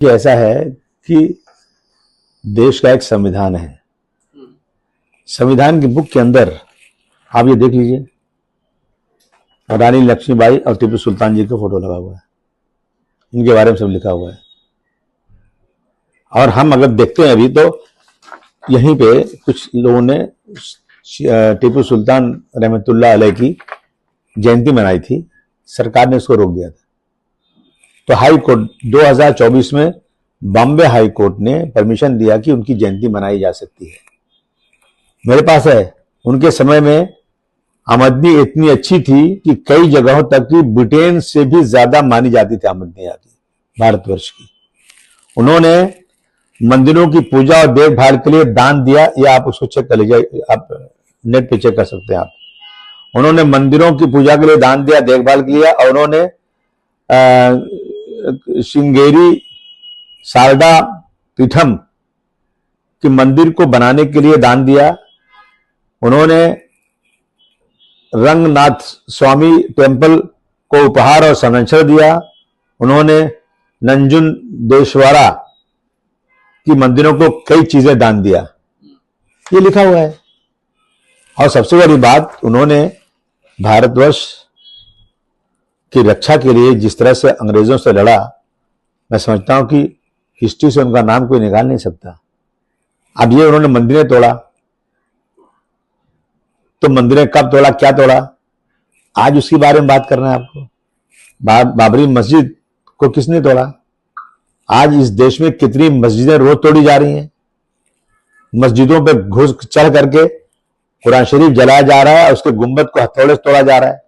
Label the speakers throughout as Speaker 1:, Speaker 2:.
Speaker 1: कि ऐसा है कि देश का एक संविधान है। संविधान की बुक के अंदर आप ये देख लीजिए, रानी लक्ष्मीबाई और टीपू सुल्तान जी का फोटो लगा हुआ है, इनके बारे में सब लिखा हुआ है। और हम अगर देखते हैं अभी तो यहीं पे कुछ लोगों ने टीपू सुल्तान रहमतुल्लाह अलैह की जयंती मनाई थी, सरकार ने उसको रोक दिया था। तो हाई कोर्ट 2024 में बॉम्बे हाई कोर्ट ने परमिशन दिया कि उनकी जयंती मनाई जा सकती है। मेरे पास है, उनके समय में आमदनी इतनी अच्छी थी कि कई जगहों तक की ब्रिटेन से भी ज्यादा मानी जाती थी आमदनी यहाँ की, भारतवर्ष की। उन्होंने मंदिरों की पूजा और देखभाल के लिए दान दिया, ये आप उसको चेक कर लीजिए, आप नेट पे चेक कर सकते हैं आप। उन्होंने मंदिरों की पूजा के लिए दान दिया, देखभाल के लिए, और उन्होंने श्रृंगेरी शारदा पीठम के मंदिर को बनाने के लिए दान दिया। उन्होंने रंगनाथ स्वामी टेम्पल को उपहार और संरक्षण दिया। उन्होंने नंजुंडेश्वरा की मंदिरों को कई चीजें दान दिया, ये लिखा हुआ है। और सबसे बड़ी बात, उन्होंने भारतवर्ष की रक्षा के लिए जिस तरह से अंग्रेजों से लड़ा, मैं समझता हूं कि हिस्ट्री से उनका नाम कोई निकाल नहीं सकता। अब ये उन्होंने मंदिरें तोड़ा, तो मंदिरें कब तोड़ा, क्या तोड़ा, आज उसके बारे में बात करना है आपको। बाबरी मस्जिद को किसने तोड़ा? आज इस देश में कितनी मस्जिदें रोज तोड़ी जा रही हैं। मस्जिदों पे घुस चढ़ करके कुरान शरीफ जलाया जा रहा है, उसके गुंबद को हथौड़े से तोड़ा जा रहा है।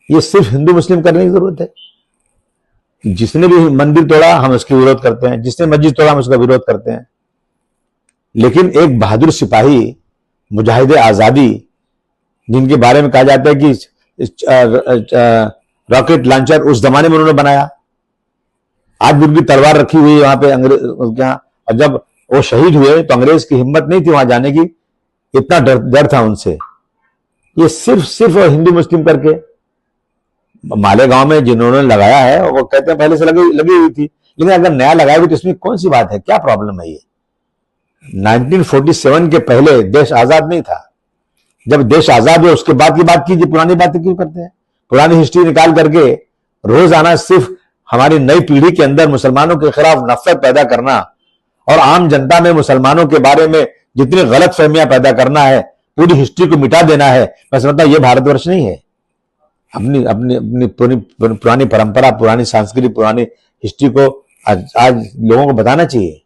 Speaker 1: ये सिर्फ हिंदू मुस्लिम करने की जरूरत है। जिसने भी मंदिर तोड़ा हम उसका विरोध करते हैं, जिसने मस्जिद तोड़ा हम उसका विरोध करते हैं। लेकिन एक बहादुर सिपाही, मुजाहिदे आजादी, जिनके बारे में कहा जाता है कि रॉकेट लॉन्चर उस जमाने में उन्होंने बनाया, आज भी उनकी तलवार रखी हुई है वहां पे अंग्रेज यहाँ। और जब वो शहीद हुए तो अंग्रेज की हिम्मत नहीं थी वहां जाने की, इतना डर था उनसे। ये सिर्फ हिंदू मुस्लिम करके मालेगांव में जिन्होंने लगाया है वो कहते हैं पहले से लगी हुई थी, लेकिन अगर नया लगाया भी तो इसमें कौन सी बात है, क्या प्रॉब्लम है? ये 1947 के पहले देश आजाद नहीं था। जब देश आजाद है उसके बाद की बात कीजिए, पुरानी बातें क्यों करते हैं? पुरानी हिस्ट्री निकाल करके रोजाना सिर्फ हमारी नई पीढ़ी के अंदर मुसलमानों के खिलाफ नफरत पैदा करना और आम जनता में मुसलमानों के बारे में जितनी गलत फहमियां पैदा करना है, पूरी हिस्ट्री को मिटा देना है, मैं समझता हूं ये भारतवर्ष नहीं है। अपनी अपनी अपनी पुरानी परंपरा, पुरानी संस्कृति, पुरानी हिस्ट्री को आज लोगों को बताना चाहिए।